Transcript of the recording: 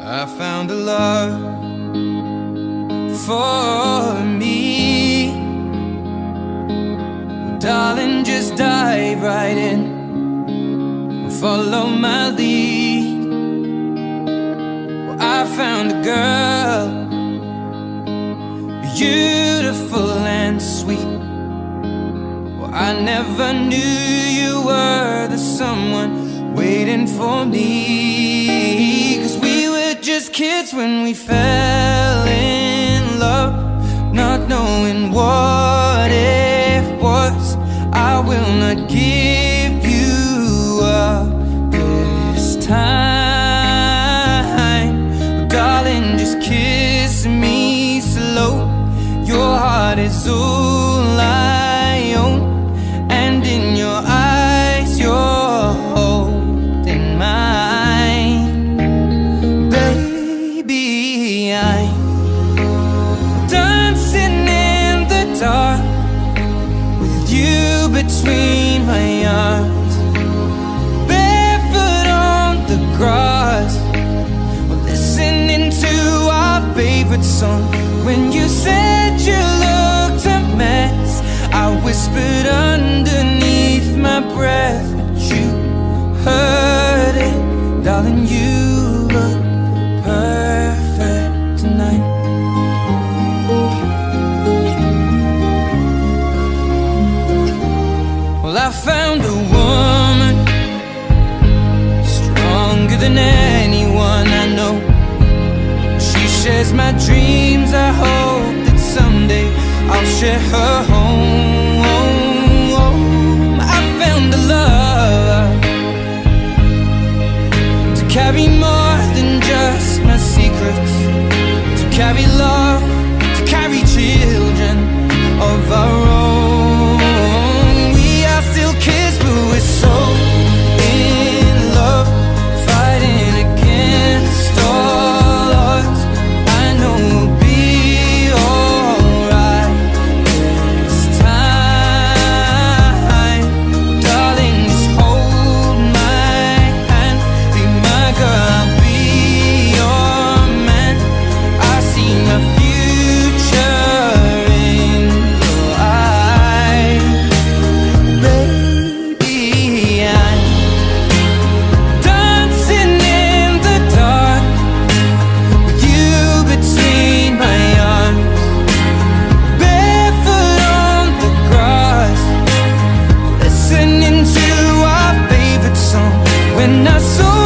I found a love for me. Well, darling, just dive right in, follow my lead. Well, I found a girl, beautiful and sweet. Well, I never knew you were the someone waiting for me. 'Cause we were just kids when we fell in love, not knowing what it was. I will not give you up this time. Darling, just kiss me slow. Your heart is all I own, and in your eyes you're holding mine. Baby, I'm dancing in the dark with you between my arms, barefoot on the grass, listening to our favorite song. When you said you looked a mess, I whispered underneath my breath, but you heard it. Darling, you look perfect tonight. Well, I found a woman stronger than anyone I know. She shares my dreams. I hope that someday I'll share her home. I found a love to carry more than just my secrets, to carry love, to carry children of our own. We are still kids, but we're so in love, fighting against all odds. I know we'll be alright this time. Darling, just hold my hand, be my girl, I'll be your man. I see my future in your eyes. Baby, I'm dancing in the dark with you between my arms, barefoot on the grass, listening to our favorite song. When I saw